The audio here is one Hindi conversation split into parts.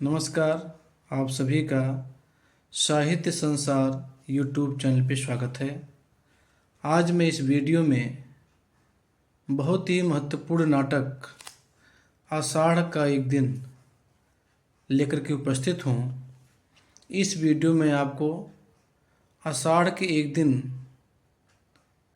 नमस्कार। आप सभी का साहित्य संसार यूट्यूब चैनल पे स्वागत है। आज मैं इस वीडियो में बहुत ही महत्वपूर्ण नाटक आषाढ़ का एक दिन लेकर के उपस्थित हूँ। इस वीडियो में आपको आषाढ़ के एक दिन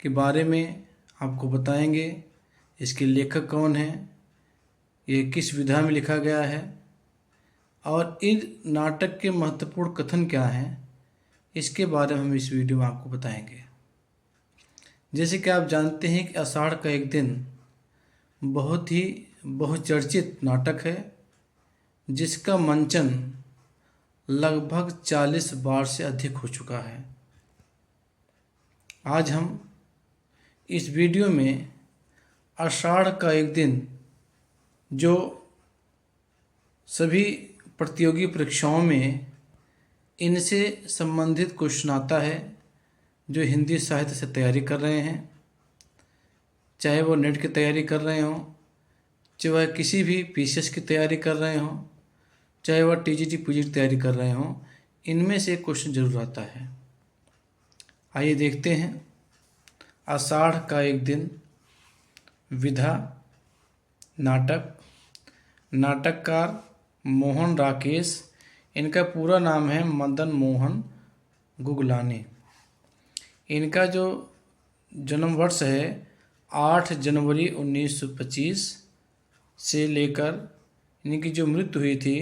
के बारे में आपको बताएंगे। इसके लेखक कौन हैं, ये किस विधा में लिखा गया है और इन नाटक के महत्वपूर्ण कथन क्या हैं, इसके बारे में हम इस वीडियो में आपको बताएंगे। जैसे कि आप जानते हैं कि आषाढ़ का एक दिन बहुत ही बहुचर्चित नाटक है, जिसका मंचन लगभग 40 बार से अधिक हो चुका है। आज हम इस वीडियो में आषाढ़ का एक दिन, जो सभी प्रतियोगी परीक्षाओं में इनसे संबंधित क्वेश्चन आता है, जो हिंदी साहित्य से तैयारी कर रहे हैं, चाहे वो नेट की तैयारी कर रहे हों, चाहे वह किसी भी पीसीएस की तैयारी कर रहे हों, चाहे वह टीजीटी पीजीटी तैयारी कर रहे हों, इनमें से एक क्वेश्चन जरूर आता है। आइए देखते हैं। आषाढ़ का एक दिन, विधा, नाटक, नाटककार मोहन राकेश, इनका पूरा नाम है मदन मोहन गुगलानी। इनका जो जन्म वर्ष है 8 जनवरी 1925 से लेकर इनकी जो मृत्यु हुई थी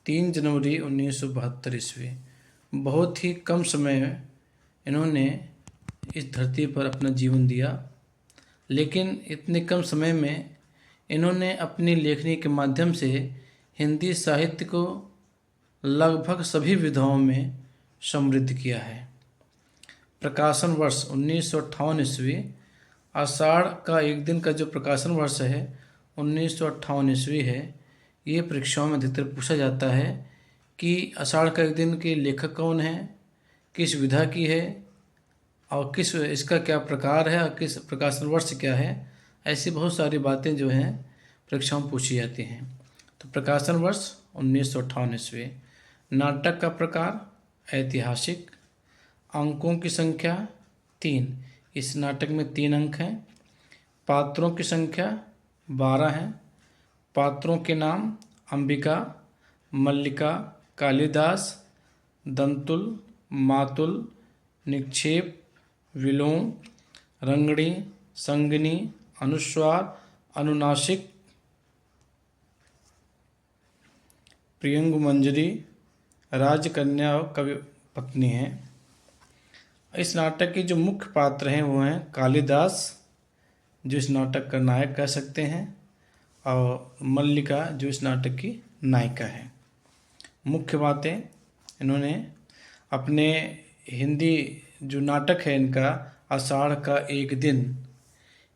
3 जनवरी 1972 ईस्वी। बहुत ही कम समय में इन्होंने इस धरती पर अपना जीवन दिया, लेकिन इतने कम समय में इन्होंने अपनी लेखनी के माध्यम से हिंदी साहित्य को लगभग सभी विधाओं में समृद्ध किया है। प्रकाशन वर्ष 1958 ईस्वी। आषाढ़ का एक दिन का जो प्रकाशन वर्ष है 1958 ईस्वी है। ये परीक्षाओं में अधिकतर पूछा जाता है कि आषाढ़ का एक दिन के लेखक कौन हैं, किस विधा की है और किस इसका क्या प्रकार है और किस प्रकाशन वर्ष क्या है। ऐसी बहुत सारी बातें जो हैं परीक्षाओं में पूछी जाती हैं। तो प्रकाशन वर्ष 1958 ईस्वी। नाटक का प्रकार ऐतिहासिक। अंकों की संख्या 3। इस नाटक में 3 अंक हैं। पात्रों की संख्या 12 हैं। पात्रों के नाम अंबिका, मल्लिका, कालिदास, दंतुल, मातुल, निक्षेप, विलोम, रंगणी, संगिनी, अनुस्वार, अनुनासिक, प्रियंगु मंजरी, राजकन्या और कवि पत्नी हैं। इस नाटक के जो मुख्य पात्र हैं वो हैं कालिदास, जो इस नाटक का नायक कह सकते हैं, और मल्लिका, जो इस नाटक की नायिका है। मुख्य बातें, इन्होंने अपने हिंदी जो नाटक है इनका आषाढ़ का एक दिन,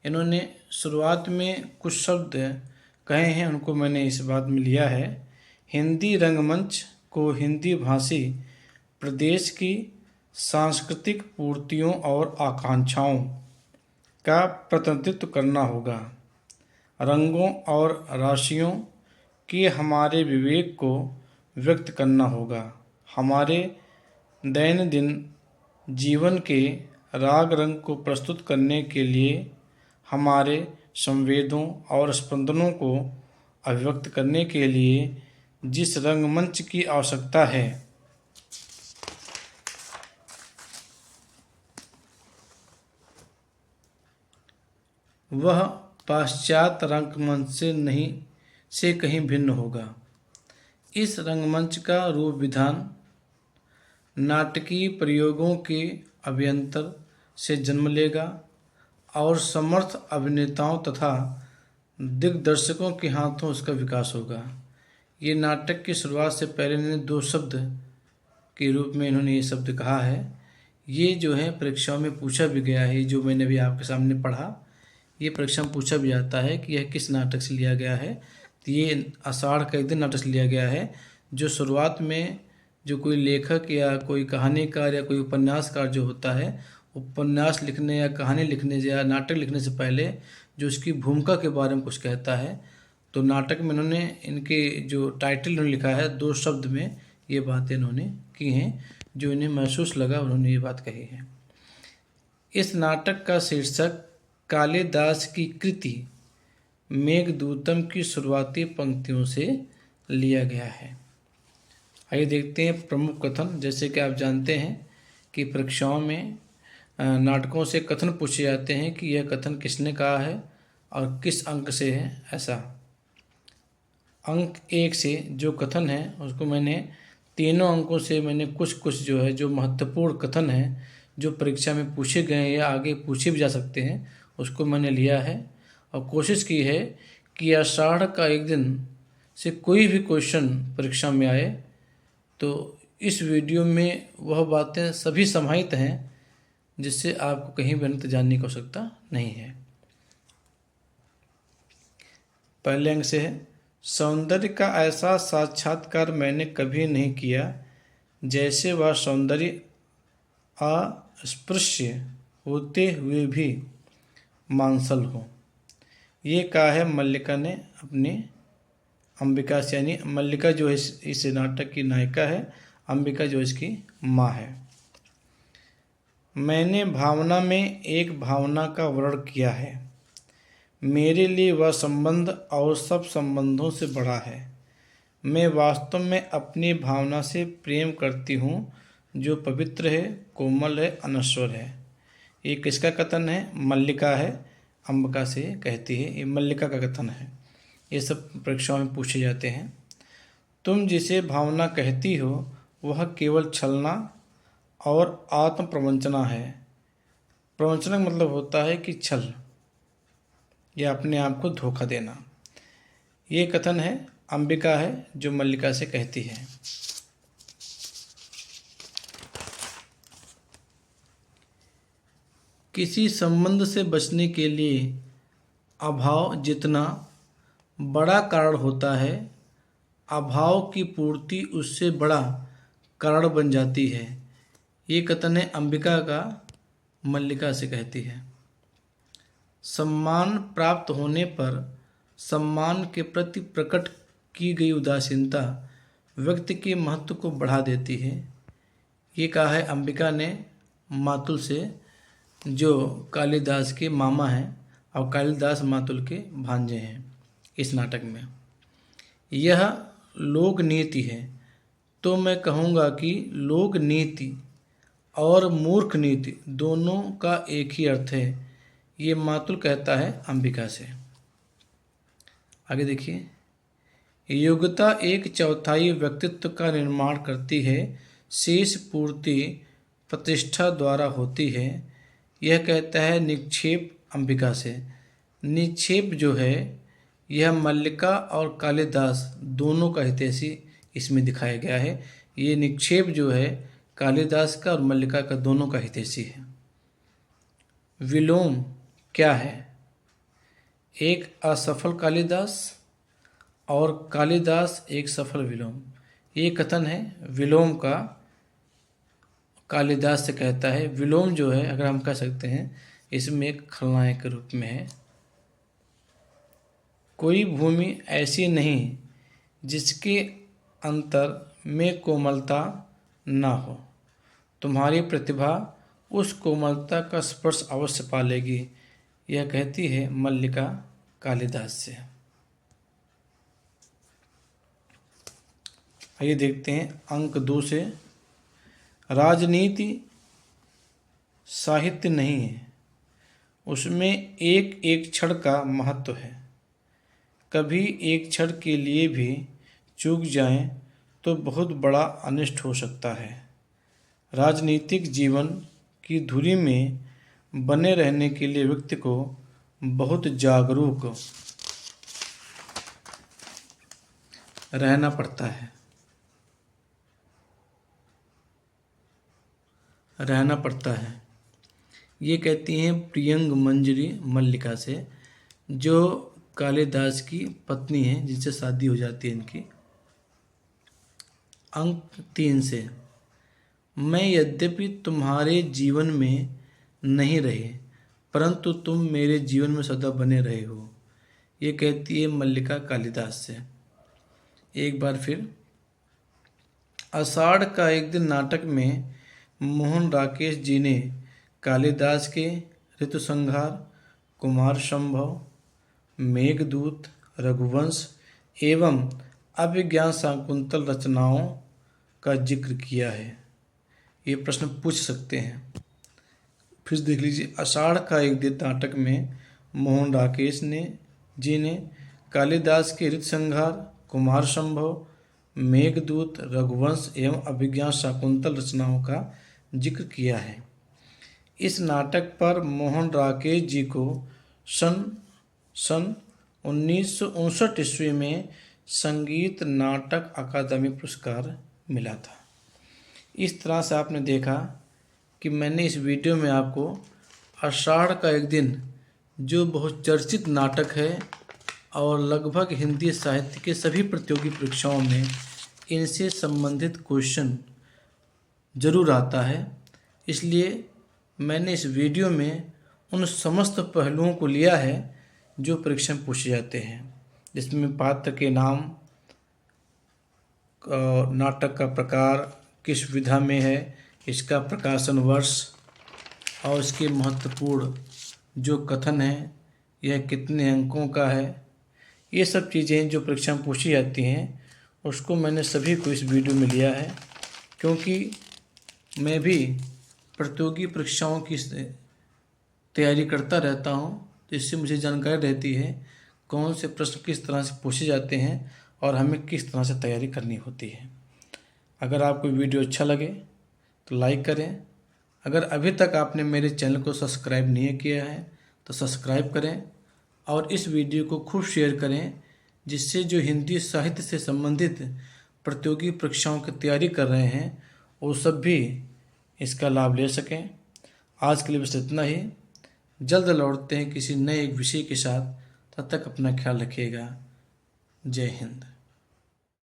इन्होंने शुरुआत में कुछ शब्द कहे हैं, उनको मैंने इस बात में लिया है। हिंदी रंगमंच को हिंदी भाषी प्रदेश की सांस्कृतिक पूर्तियों और आकांक्षाओं का प्रतिनिधित्व करना होगा। रंगों और राशियों के हमारे विवेक को व्यक्त करना होगा। हमारे दैनंदिन जीवन के राग रंग को प्रस्तुत करने के लिए हमारे संवेदों और स्पंदनों को अभिव्यक्त करने के लिए जिस रंगमंच की आवश्यकता है, वह पाश्चात्य रंगमंच से कहीं भिन्न होगा। इस रंगमंच का रूप विधान नाटकीय प्रयोगों के अभ्यंतर से जन्म लेगा और समर्थ अभिनेताओं तथा दिग्दर्शकों के हाथों उसका विकास होगा। ये नाटक की शुरुआत से पहले इन्होंने 2 शब्द के रूप में इन्होंने ये शब्द कहा है। ये जो है परीक्षाओं में पूछा भी गया है। जो मैंने भी आपके सामने पढ़ा, ये परीक्षा में पूछा भी जाता है कि यह किस नाटक से लिया गया है। तो ये आषाढ़ का एक दिन नाटक से लिया गया है, जो शुरुआत में जो कोई लेखक या कोई कहानीकार या कोई उपन्यासकार जो होता है, उपन्यास लिखने या कहानी लिखने या नाटक लिखने से पहले जो उसकी भूमिका के बारे में कुछ कहता है, तो नाटक में इन्होंने इनके जो टाइटल इन्होंने लिखा है 2 शब्द में ये बातें इन्होंने की हैं, जो इन्हें महसूस लगा उन्होंने ये बात कही है। इस नाटक का शीर्षक कालिदास की कृति मेघदूतम की शुरुआती पंक्तियों से लिया गया है। आइए देखते हैं प्रमुख कथन। जैसे कि आप जानते हैं कि परीक्षाओं में नाटकों से कथन पूछे जाते हैं कि यह कथन किसने कहा है और किस अंक से है। ऐसा अंक 1 से जो कथन है उसको मैंने तीनों अंकों से मैंने कुछ कुछ जो है जो महत्वपूर्ण कथन है जो परीक्षा में पूछे गए हैं या आगे पूछे भी जा सकते हैं उसको मैंने लिया है और कोशिश की है कि आषाढ़ का एक दिन से कोई भी क्वेश्चन परीक्षा में आए तो इस वीडियो में वह बातें सभी समाहित हैं जिससे आपको कहीं भी अन्य जानने की आवश्यकता नहीं है। पहले अंक से है, सौंदर्य का ऐसा साक्षात्कार मैंने कभी नहीं किया जैसे वह सौंदर्य अस्पृश्य होते हुए भी मांसल हो। ये कहा है मल्लिका ने अपने अंबिका से, यानी मल्लिका जो है इस नाटक की नायिका है, अंबिका जो इसकी माँ है। मैंने भावना में एक भावना का वर्णन किया है। मेरे लिए वह संबंध और सब संबंधों से बड़ा है। मैं वास्तव में अपनी भावना से प्रेम करती हूँ जो पवित्र है, कोमल है, अनश्वर है। ये किसका कथन है? मल्लिका है, अंबिका से कहती है। ये मल्लिका का कथन है। ये सब परीक्षाओं में पूछे जाते हैं। तुम जिसे भावना कहती हो वह केवल छलना और आत्म प्रवंचना है। प्रवंचना का मतलब होता है कि छल या अपने आप को धोखा देना। ये कथन है अंबिका है जो मल्लिका से कहती है। किसी संबंध से बचने के लिए अभाव जितना बड़ा कारण होता है, अभाव की पूर्ति उससे बड़ा कारण बन जाती है। ये कथन है अंबिका का मल्लिका से कहती है। सम्मान प्राप्त होने पर सम्मान के प्रति प्रकट की गई उदासीनता व्यक्ति के महत्व को बढ़ा देती है। ये कहा है अंबिका ने मातुल से, जो कालिदास के मामा हैं और कालिदास मातुल के भांजे हैं इस नाटक में। यह लोक नीति है तो मैं कहूँगा कि लोक नीति और मूर्ख नीति दोनों का एक ही अर्थ है। ये मातुल कहता है अंबिका से। आगे देखिए, योग्यता 1/4 व्यक्तित्व का निर्माण करती है, शेष पूर्ति प्रतिष्ठा द्वारा होती है। यह कहता है निक्षेप अंबिका से। निक्षेप जो है यह मल्लिका और कालिदास दोनों का हितैषी इसमें दिखाया गया है। ये निक्षेप जो है कालिदास का और मल्लिका का दोनों का हितैषी है। विलोम क्या है? एक असफल कालिदास और कालिदास एक सफल विलोम। ये कथन है विलोम का कालिदास से कहता है। विलोम जो है अगर हम कह सकते हैं इसमें एक खलनायक के रूप में है। कोई भूमि ऐसी नहीं जिसके अंतर में कोमलता ना हो। तुम्हारी प्रतिभा उस कोमलता का स्पर्श अवश्य पालेगी। यह कहती है मल्लिका कालिदास से। आइए देखते हैं अंक 2 से। राजनीति साहित्य नहीं है, उसमें एक एक क्षण का महत्व है। कभी एक क्षण के लिए भी चूक जाएं तो बहुत बड़ा अनिष्ट हो सकता है। राजनीतिक जीवन की धुरी में बने रहने के लिए व्यक्ति को बहुत जागरूक रहना पड़ता है। ये कहती हैं प्रियंग मंजरी मल्लिका से, जो कालिदास की पत्नी है, जिससे शादी हो जाती है इनकी। अंक 3 से, मैं यद्यपि तुम्हारे जीवन में नहीं रहे परंतु तुम मेरे जीवन में सदा बने रहे हो। ये कहती है मल्लिका कालिदास से। एक बार फिर, आषाढ़ का एक दिन नाटक में मोहन राकेश जी ने कालिदास के ऋतुसंहार, कुमार संभव, मेघदूत, रघुवंश एवं अभिज्ञान शाकुंतल रचनाओं का जिक्र किया है। ये प्रश्न पूछ सकते हैं। फिर देख लीजिए, आषाढ़ का एक दिन नाटक में मोहन राकेश जी ने कालिदास के ऋतुसंहार, कुमार संभव, मेघदूत, रघुवंश एवं अभिज्ञान शाकुंतल रचनाओं का जिक्र किया है। इस नाटक पर मोहन राकेश जी को सन 1959 ईस्वी में संगीत नाटक अकादमी पुरस्कार मिला था। इस तरह से आपने देखा कि मैंने इस वीडियो में आपको आषाढ़ का एक दिन, जो बहुत चर्चित नाटक है और लगभग हिंदी साहित्य के सभी प्रतियोगी परीक्षाओं में इनसे संबंधित क्वेश्चन जरूर आता है, इसलिए मैंने इस वीडियो में उन समस्त पहलुओं को लिया है जो परीक्षा में पूछे जाते हैं, जिसमें पात्र के नाम, नाटक का प्रकार, किस विधा में है, इसका प्रकाशन वर्ष और इसके महत्वपूर्ण जो कथन है, यह कितने अंकों का है, ये सब चीज़ें जो परीक्षा में पूछी जाती हैं उसको मैंने सभी को इस वीडियो में लिया है, क्योंकि मैं भी प्रतियोगी परीक्षाओं की तैयारी करता रहता हूँ, तो इससे मुझे जानकारी रहती है कौन से प्रश्न किस तरह से पूछे जाते हैं और हमें किस तरह से तैयारी करनी होती है। अगर आपको वीडियो अच्छा लगे तो लाइक करें। अगर अभी तक आपने मेरे चैनल को सब्सक्राइब नहीं किया है तो सब्सक्राइब करें और इस वीडियो को खूब शेयर करें, जिससे जो हिंदी साहित्य से संबंधित प्रतियोगी परीक्षाओं की तैयारी कर रहे हैं वो सब भी इसका लाभ ले सकें। आज के लिए बस इतना ही। जल्द लौटते हैं किसी नए विषय के साथ। तब तक अपना ख्याल रखिएगा। जय हिंद।